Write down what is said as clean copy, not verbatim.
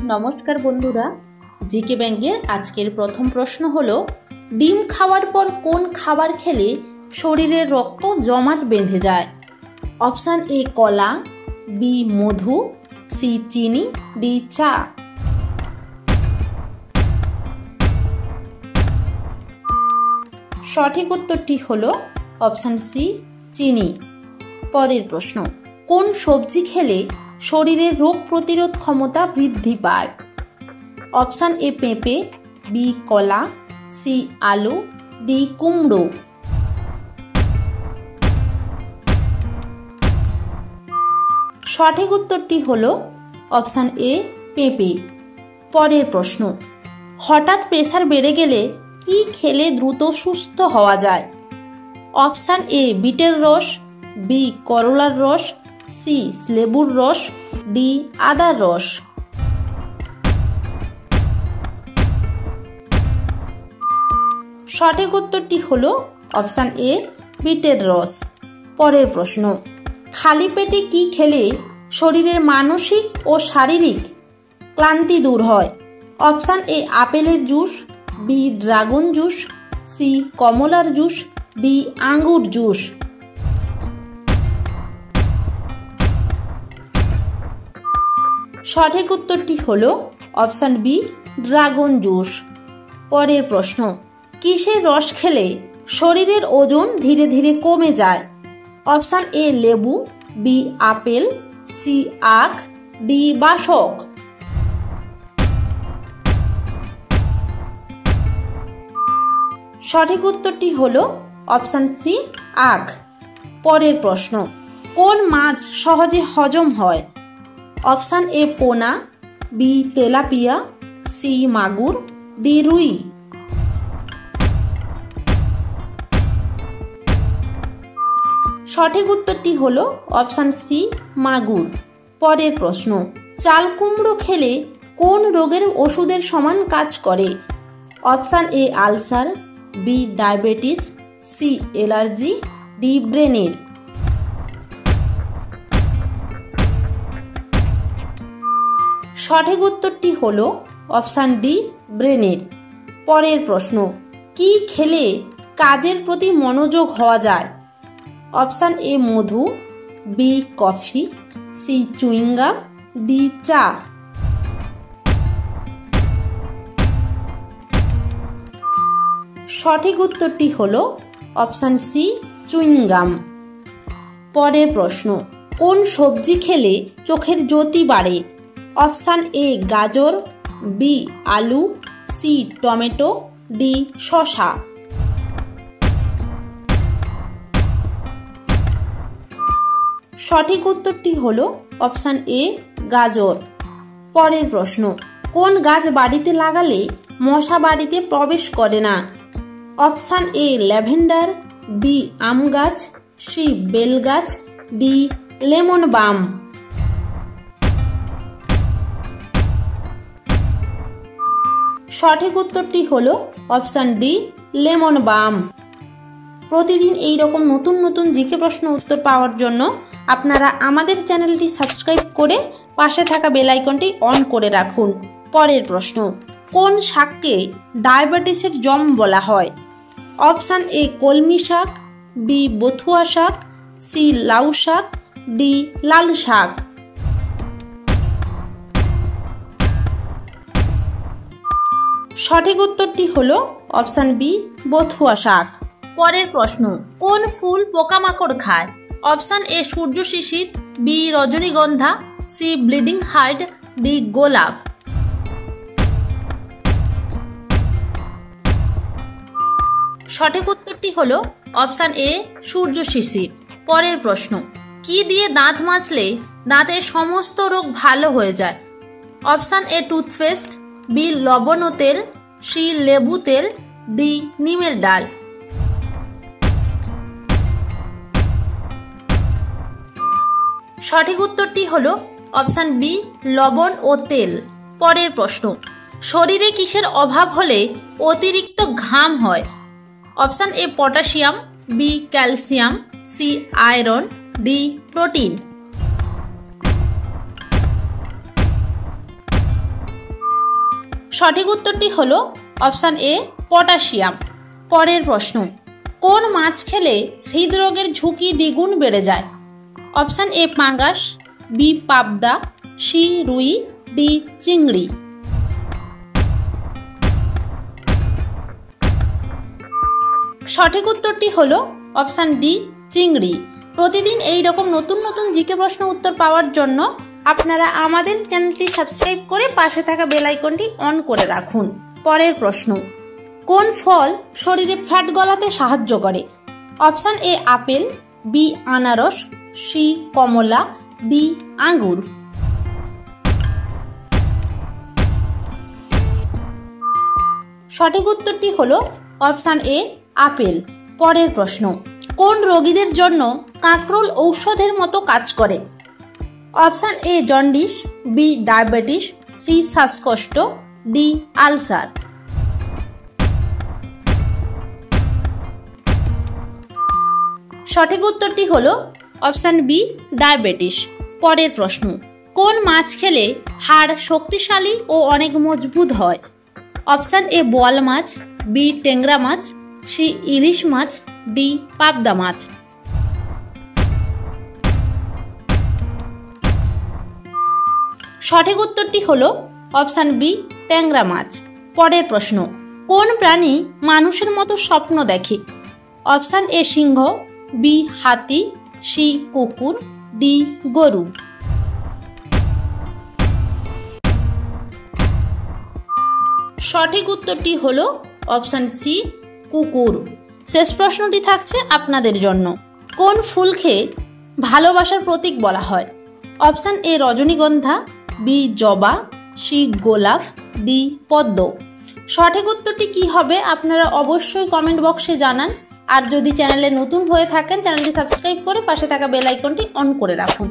নমস্কার বন্ধুরা, জিকে ব্যাংকের আজকের প্রথম প্রশ্ন হলো, ডিম খাওয়ার পর কোন খাবার খেলে শরীরের রক্ত জমাট বেঁধে যায়? অপশান এ কলা, বি মধু, সি চিনি, ডি চা। সঠিক উত্তরটি হলো অপশান সি চিনি। পরের প্রশ্ন, কোন সবজি খেলে শরীরের রোগ প্রতিরোধ ক্ষমতা বৃদ্ধি পায়? অপশান এ পেঁপে, বি কলা, সি আলু, ডি কুমড়ো। সঠিক উত্তরটি হলো অপশান এ পেঁপে। পরের প্রশ্ন, হঠাৎ প্রেসার বেড়ে গেলে কি খেলে দ্রুত সুস্থ হওয়া যায়? অপশান এ বিটের রস, বি করলার রস, সি লেবুর রস, ডি আদার রস। সঠিক উত্তরটি হলো অপশান এ বিটের রস। পরের প্রশ্ন, খালি পেটে কি খেলে শরীরের মানসিক ও শারীরিক ক্লান্তি দূর হয়? অপশান এ আপেলের juice, B dragon juice, C কমলার জুস, ডি আঙ্গুর জুস। সঠিক উত্তরটি হলো অপশান বি ড্রাগন জুস। পরের প্রশ্ন, কিসের রস খেলে শরীরের ওজন ধীরে ধীরে কমে যায়? অপশান এ লেবু, বি আপেল, সি আখ, ডি বাসক। সঠিক উত্তরটি হলো অপশান সি আখ। পরের প্রশ্ন, কোন মাছ সহজে হজম হয়? অপশান এ পোনা, বি তেলাপিয়া, সি মাগুর, ডি রুই। সঠিক উত্তরটি হলো অপশান সি মাগুর। পরের প্রশ্ন, চাল কুমড়ো খেলে কোন রোগের ওষুধের সমান কাজ করে? Option A ulcer, B diabetes, C allergy, D ব্রেনের। সঠিক উত্তরটি হলো অপশান ডি ব্রেনের। পরের প্রশ্ন, কি খেলে কাজের প্রতি মনোযোগ হওয়া যায়? অপশান এ মধু, B coffee, C chewing gum, D চা। সঠিক উত্তরটি হলো অপশান সি চুইংগাম। পরের প্রশ্ন, কোন সবজি খেলে চোখের জ্যোতি বাড়ে? অপশান এ গাজর, বি আলু, সি টমেটো, ডি শসা। সঠিক উত্তরটি হলো অপশান এ গাজর। পরের প্রশ্ন, কোন গাছ বাড়িতে লাগালে মশা বাড়িতে প্রবেশ করে না? অপশান এ ল্যাভেন্ডার, বি আম গাছ, সি বেল গাছ, ডি লেমন বাম। সঠিক উত্তরটি হলো অপশান ডি লেমন বাম। প্রতিদিন এই রকম নতুন নতুন জিকে প্রশ্ন উত্তর পাওয়ার জন্য আপনারা আমাদের চ্যানেলটি সাবস্ক্রাইব করে পাশে থাকা বেল আইকনটি অন করে রাখুন। পরের প্রশ্ন, কোন শাককে ডায়াবেটিসের জম বলা হয়? অপশান এ কলমি শাক, বি বথুয়া শাক, সি লাউ শাক, ডি লাল শাক। সঠিক উত্তরটি হলো অপশান বি বথুয়া শাক। পরের প্রশ্ন, কোন ফুল পোকামাকড় খায়? অপশান এ সূর্য শিশির, বি রজনীগন্ধা, সি ব্লিডিং হার্ট, ডি গোলাপ। সঠিক উত্তরটি হলো অপশান এ সূর্য শিশির। পরের প্রশ্ন, কি দিয়ে দাঁত মাজলে দাঁতের সমস্ত রোগ ভালো হয়ে যায়? অপশান এ টুথপেস্ট, বি লবণ ও তেল, সি লেবু তেল, ডি নিমের ডাল। সঠিক উত্তরটি হলো অপশান বি লবণ ও তেল। পরের প্রশ্ন, শরীরে কিসের অভাব হলে অতিরিক্ত ঘাম হয়? Option A potassium, B calcium, C iron, D protein. সঠিক উত্তরটি হলো অপশান এ পটাশিয়াম। পরের প্রশ্ন, কোন মাছ খেলে হৃদরোগের ঝুঁকি দ্বিগুণ বেড়ে যায়? অপশান এ পাঙ্গাস, বি পাবদা, সি রুই, ডি চিংড়ি। সঠিক উত্তরটি হলো অপশান ডি চিংড়ি। প্রতিদিন এই রকম নতুন নতুন জিকে প্রশ্ন উত্তর পাওয়ার জন্য আপনারা আমাদের চ্যানেলটি সাবস্ক্রাইব করে পাশে থাকা বেল আইকনটি অন করে রাখুন। পরের প্রশ্ন, কোন ফল শরীরে ফ্যাট গলাতে সাহায্য করে? অপশান এ আপেল, বি আনারস, সি কমলা, ডি আঙ্গুর। সঠিক উত্তরটি হলো অপশান এ আপেল। পরের প্রশ্ন, কোন রোগীদের জন্য কাঁকরোল ঔষধের মতো কাজ করে? Option A jaundice, B diabetes, C শ্বাসকষ্ট, ডি আলসার। সঠিক উত্তরটি হলো অপশান বি ডায়াবেটিস। পরের প্রশ্ন, কোন মাছ খেলে হাড় শক্তিশালী ও অনেক মজবুত হয়? অপশান এ বোয়াল মাছ, বি টেংরা মাছ, সি ইলিশ মাছ, ডি পাবদা মাছ। সঠিক উত্তরটি হলো অপশান বি ট্যাংরা মাছ। পরের প্রশ্ন, কোন প্রাণী মানুষের মতো স্বপ্ন দেখে? অপশান এ সিংহ, বি হাতি, সি কুকুর, ডি গরু। সঠিক উত্তরটি হলো অপশান সি কুকুর। শেষ প্রশ্নটি থাকছে আপনাদের জন্য, কোন ফুলকে ভালোবাসার প্রতীক বলা হয়? অপশান এ রজনীগন্ধা, বি জবা, সি গোলাপ, ডি পদ্ম। সঠিক উত্তরটি কি হবে আপনারা অবশ্যই কমেন্ট বক্সে জানান। আর যদি চ্যানেলে নতুন হয়ে থাকেন চ্যানেলটি সাবস্ক্রাইব করে পাশে থাকা বেল আইকনটি অন করে রাখুন।